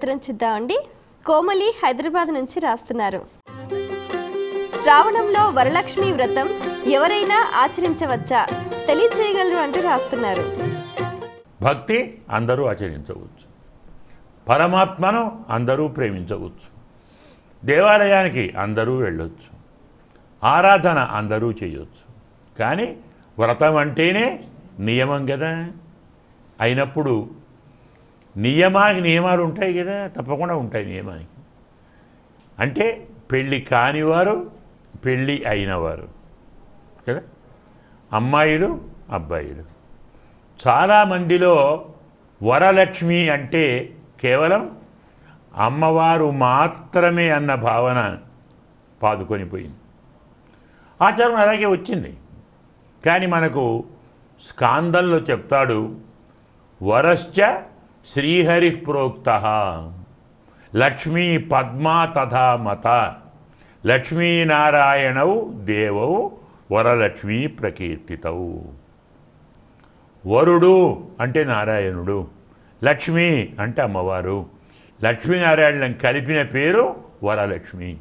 ఉత్తరం చూద్దామండి. కోమలి హైదరాబాద్ నుంచి రాస్తున్నారు. శ్రావణంలో వరలక్ష్మి వ్రతం ఎవరైనా ఆచరించవచ్చా, తెలియజేయగలరు అంటూ రాస్తున్నారు. భక్తి అందరూ ఆచరించవచ్చు, పరమాత్మను అందరూ ప్రేమించవచ్చు, దేవాలయానికి అందరూ వెళ్ళొచ్చు, ఆరాధన అందరూ చేయొచ్చు. కానీ వ్రతం అంటేనే నియమం కదా. అయినప్పుడు నియమాలు ఉంటాయి కదా, తప్పకుండా ఉంటాయి నియమానికి. అంటే పెళ్ళి కానివారు, పెళ్ళి అయినవారు కదా, అమ్మాయిలు అబ్బాయిలు. చాలామందిలో వరలక్ష్మి అంటే కేవలం అమ్మవారు మాత్రమే అన్న భావన పాదుకొని పోయింది. ఆచారం అలాగే వచ్చింది. కానీ మనకు స్కాందంలో చెప్తాడు, వరశ్చ శ్రీహరి ప్రోక్త లక్ష్మీ పద్మా తథా మత లక్ష్మీనారాయణౌ దేవౌ వరలక్ష్మీ ప్రకీర్తితౌ. వరుడు అంటే నారాయణుడు, లక్ష్మి అంటే అమ్మవారు. లక్ష్మీనారాయణులను కలిపిన పేరు వరలక్ష్మి.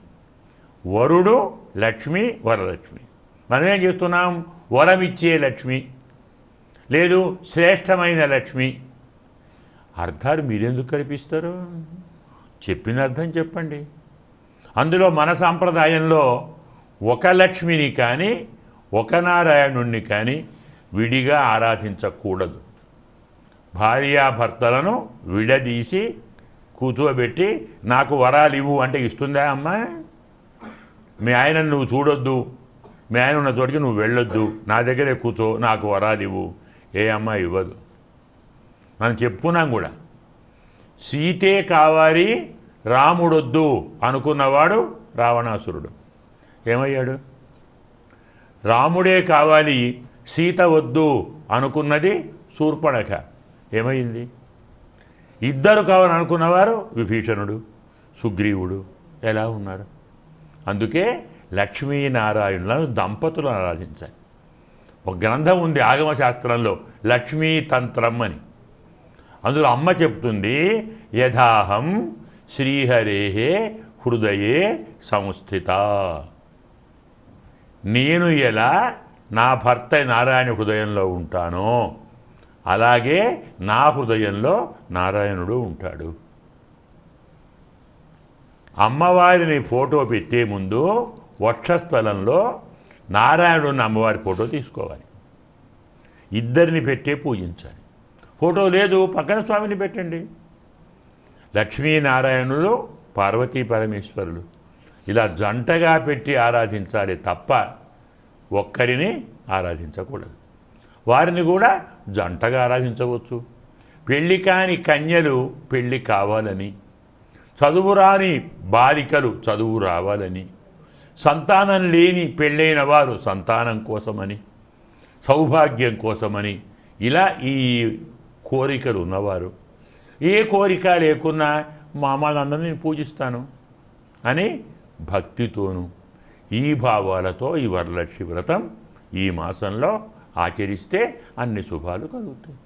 వరుడు లక్ష్మి, వరలక్ష్మి. మనం ఏం చేస్తున్నాం? వరమిచ్చే లక్ష్మి, లేదు శ్రేష్టమైన లక్ష్మి. అర్థాలు మీరెందుకు కల్పిస్తారు? చెప్పిన అర్థం చెప్పండి. అందులో మన సాంప్రదాయంలో ఒక లక్ష్మిని కానీ ఒక నారాయణుణ్ణి కానీ విడిగా ఆరాధించకూడదు. భార్యాభర్తలను విడదీసి కూర్చోబెట్టి నాకు వరాలు ఇవ్వు అంటే ఇస్తుందా అమ్మా? మీ ఆయనను నువ్వు చూడొద్దు, మీ ఆయన ఉన్న చోటికి నువ్వు వెళ్ళొద్దు, నా దగ్గరే కూర్చో, నాకు వరాలు ఇవ్వు, ఏ అమ్మ ఇవ్వదు. మనం చెప్పుకున్నాం కూడా. సీతే కావాలి రాముడొద్దు అనుకున్నవాడు రావణాసురుడు. ఏమయ్యాడు? రాముడే కావాలి సీత వద్దు అనుకున్నది శూర్పణఖ. ఏమైంది? ఇద్దరు కావాలని అనుకున్నవారు విభీషణుడు, సుగ్రీవుడు ఎలా ఉన్నారు? అందుకే లక్ష్మీనారాయణులను దంపతులను ఆరాధించాలి. ఒక గ్రంథం ఉంది ఆగమశాస్త్రంలో, లక్ష్మీతంత్రం అని. అందులో అమ్మ చెప్తుంది, యథాహం శ్రీహరేహే హృదయే సంస్థిత. నేను ఎలా నా భర్త నారాయణ హృదయంలో ఉంటానో అలాగే నా హృదయంలో నారాయణుడు ఉంటాడు. అమ్మవారిని ఫోటో పెట్టే ముందు వక్షస్థలంలో నారాయణుడిని అమ్మవారి ఫోటో తీసుకోవాలి. ఇద్దరిని పెట్టే పూజించాలి. ఫోటో లేదు, పక్కన స్వామిని పెట్టండి. లక్ష్మీనారాయణులు, పార్వతీ పరమేశ్వరులు ఇలా జంటగా పెట్టి ఆరాధించాలి తప్ప ఒక్కరిని ఆరాధించకూడదు. వారిని కూడా జంటగా ఆరాధించవచ్చు. పెళ్ళి కాని కన్యలు పెళ్ళి కావాలని, చదువురాని బాలికలు చదువు రావాలని, సంతానం లేని పెళ్ళైన వారు సంతానం కోసమని, సౌభాగ్యం కోసమని, ఇలా ఈ కోరికలు ఉన్నవారు, ఏ కోరిక లేకున్నా మా అమ్మాలందరినీ నేను పూజిస్తాను అని భక్తితోనూ ఈ భావాలతో ఈ వరలక్ష్మి వ్రతం ఈ మాసంలో ఆచరిస్తే అన్ని శుభాలు కలుగుతాయి.